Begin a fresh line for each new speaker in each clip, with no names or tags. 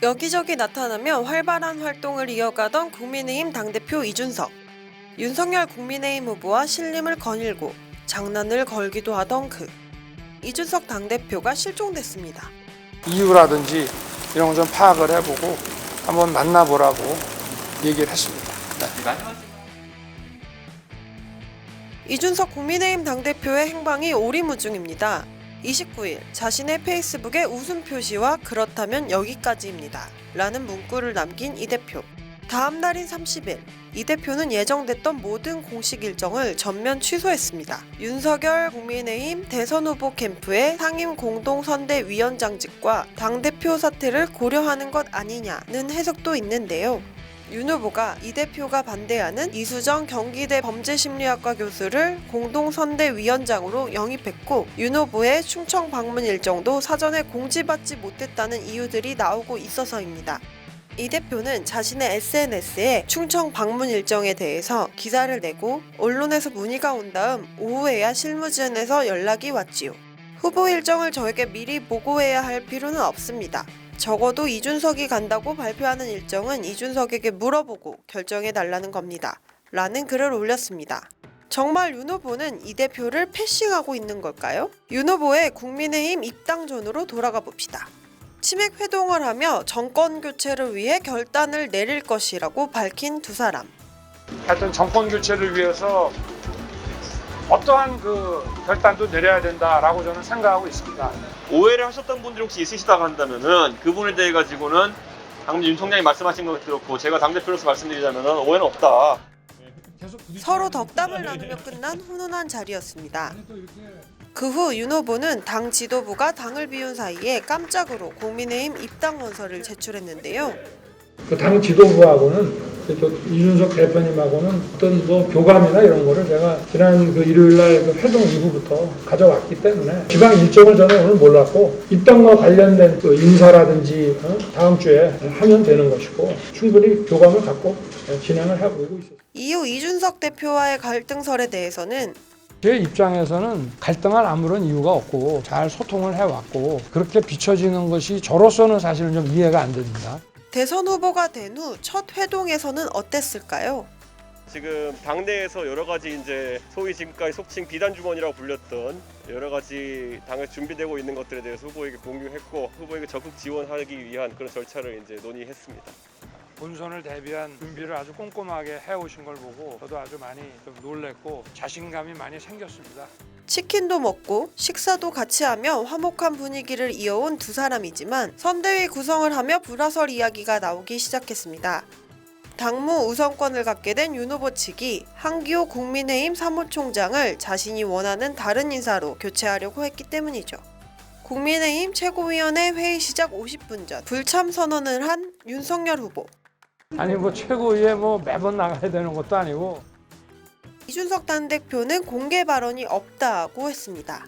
여기저기 나타나며 활발한 활동을 이어가던 국민의힘 당대표 이준석. 윤석열 국민의힘 후보와 신림을 거닐고 장난을 걸기도 하던 이준석 당대표가 실종됐습니다.
이유라든지 이런 거 좀 파악을 해보고 한번 만나보라고 얘기를 했습니다.
이준석 국민의힘 당대표의 행방이 오리무중입니다. 29일 자신의 페이스북에 웃음 표시와 그렇다면 여기까지입니다 라는 문구를 남긴 이 대표. 다음 날인 30일 이 대표는 예정됐던 모든 공식 일정을 전면 취소했습니다. 윤석열 국민의힘 대선 후보 캠프의 상임 공동선대위원장직과 당대표 사퇴를 고려하는 것 아니냐는 해석도 있는데요. 윤 후보가 이 대표가 반대하는 이수정 경기대 범죄심리학과 교수를 공동선대위원장으로 영입했고 윤 후보의 충청 방문 일정도 사전에 공지받지 못했다는 이유들이 나오고 있어서입니다. 이 대표는 자신의 SNS에 충청 방문 일정에 대해서 기사를 내고 언론에서 문의가 온 다음 오후에야 실무진에서 연락이 왔지요. 후보 일정을 저에게 미리 보고해야 할 필요는 없습니다. 적어도 이준석이 간다고 발표하는 일정은 이준석에게 물어보고 결정해달라는 겁니다. 라는 글을 올렸습니다. 정말 윤 후보는 이 대표를 패싱하고 있는 걸까요? 윤 후보의 국민의힘 입당전으로 돌아가 봅시다. 치맥 회동을 하며 정권 교체를 위해 결단을 내릴 것이라고 밝힌 두 사람.
하여튼 정권 교체를 위해서 어떠한 결단도 내려야 된다라고 저는 생각하고 있습니다.
오해를 하셨던 분들이 혹시 있으시다고 한다면은 그 부분에 대해 가지고는 방금 윤 총장이 말씀하신 것 그렇고 제가 당대표로서 말씀드리자면은 오해는 없다.
서로 덕담을 나누며 끝난 훈훈한 자리였습니다. 그 후 윤 후보는 당 지도부가 당을 비운 사이에 깜짝으로 국민의힘 입당 원서를 제출했는데요.
당 지도부하고는 이준석 대표님하고는 어떤 교감이나 이런 거를 제가 지난 일요일날 회동 이후부터 가져왔기 때문에 지방 일정을 저는 오늘 몰랐고 입당과 관련된 인사라든지 다음 주에 하면 되는 것이고 충분히 교감을 갖고 진행을 하고 있습니다.
이후 이준석 대표와의 갈등설에 대해서는
제 입장에서는 갈등할 아무런 이유가 없고 잘 소통을 해왔고 그렇게 비춰지는 것이 저로서는 사실은 좀 이해가 안 됩니다.
대선 후보가 된 후 첫 회동에서는 어땠을까요?
지금 당내에서 여러 가지 이제 소위 지금까지 속칭 비단 주머니라고 불렸던 여러 가지 당에 준비되고 있는 것들에 대해서 후보에게 공유했고 후보에게 적극 지원하기 위한 그런 절차를 이제 논의했습니다.
본선을 대비한 준비를 아주 꼼꼼하게 해오신 걸 보고 저도 아주 많이 좀 놀랬고 자신감이 많이 생겼습니다.
치킨도 먹고 식사도 같이 하며 화목한 분위기를 이어온 두 사람이지만 선대위 구성을 하며 불화설 이야기가 나오기 시작했습니다. 당무 우선권을 갖게 된 윤 후보 측이 한기호 국민의힘 사무총장을 자신이 원하는 다른 인사로 교체하려고 했기 때문이죠. 국민의힘 최고위원회 회의 시작 50분 전 불참 선언을 한 윤석열 후보.
아니 최고위에 매번 나가야 되는 것도 아니고
이준석 당대표는 공개 발언이 없다고 했습니다.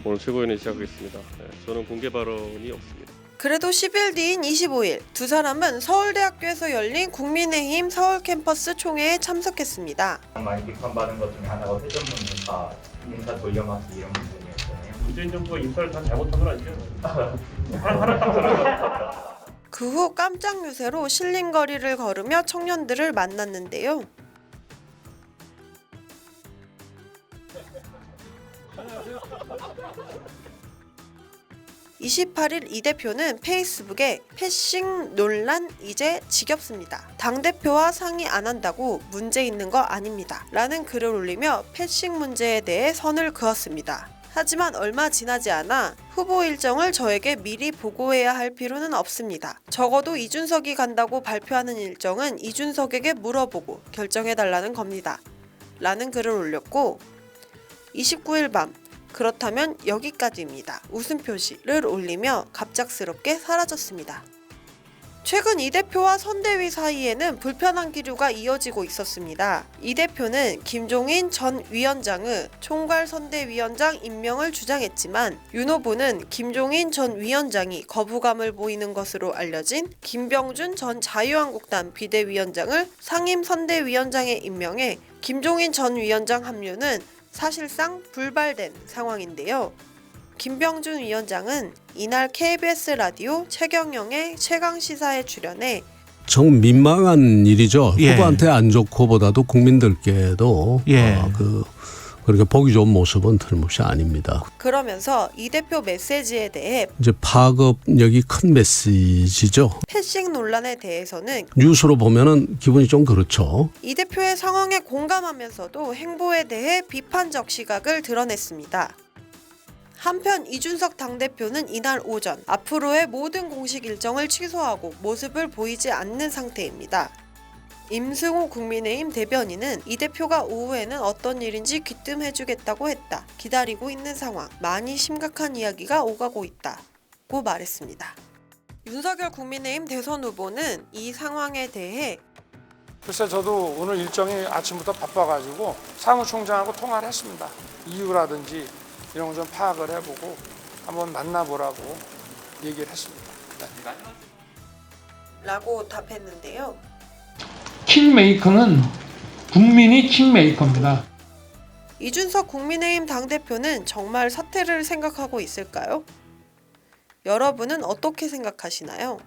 오늘 최고위원회 시작하겠습니다. 저는 공개 발언이 없습니다.
그래도 10일 뒤인 25일 두 사람은 서울대학교에서 열린 국민의힘 서울 캠퍼스 총회에 참석했습니다.
많이 비판받은 것 중에 하나가 회전 문파, 인사 돌려막기 이런 문제였잖아요.
문재인 정부가 인사를 다 잘못한 건 아니죠? 하나 딱 들어가.
그 후 깜짝 유세로 신림거리를 걸으며 청년들을 만났는데요. (28일) 이 대표는 페이스북에 패싱 논란 이제 지겹습니다. 당대표와 상의 안 한다고 문제 있는 거 아닙니다. 라는 글을 올리며 패싱 문제에 대해 선을 그었습니다. 하지만 얼마 지나지 않아 후보 일정을 저에게 미리 보고해야 할 필요는 없습니다. 적어도 이준석이 간다고 발표하는 일정은 이준석에게 물어보고 결정해달라는 겁니다. 라는 글을 올렸고 29일 밤 그렇다면 여기까지입니다. 웃음 표시를 올리며 갑작스럽게 사라졌습니다. 최근 이 대표와 선대위 사이에는 불편한 기류가 이어지고 있었습니다. 이 대표는 김종인 전 위원장의 총괄선대위원장 임명을 주장했지만 윤 후보는 김종인 전 위원장이 거부감을 보이는 것으로 알려진 김병준 전 자유한국당 비대위원장을 상임선대위원장에 임명해 김종인 전 위원장 합류는 사실상 불발된 상황인데요. 김병준 위원장은 이날 KBS 라디오 최경영의 최강시사에 출연해
정 민망한 일이죠.
예.
후보한테 안 좋고보다도 국민들께도
예.
그렇게 보기 좋은 모습은 틀림없이 아닙니다.
그러면서 이 대표 메시지에 대해
이제 파급력이 큰 메시지죠.
패싱 논란에 대해서는
뉴스로 보면은 기분이 좀 그렇죠.
이 대표의 상황에 공감하면서도 행보에 대해 비판적 시각을 드러냈습니다. 한편 이준석 당대표는 이날 오전 앞으로의 모든 공식 일정을 취소하고 모습을 보이지 않는 상태입니다. 임승호 국민의힘 대변인은 이 대표가 오후에는 어떤 일인지 귀뜸해주겠다고 했다. 기다리고 있는 상황. 많이 심각한 이야기가 오가고 있다고 말했습니다. 윤석열 국민의힘 대선 후보는 이 상황에 대해
글쎄 저도 오늘 일정이 아침부터 바빠가지고 사무총장하고 통화를 했습니다. 이유라든지 이런 거 좀 파악을 해보고 한번 만나보라고 얘기를 했습니다. 네.
라고 답했는데요.
킹메이커는 국민이 킹메이커입니다.
이준석 국민의힘 당대표는 정말 사퇴를 생각하고 있을까요? 여러분은 어떻게 생각하시나요?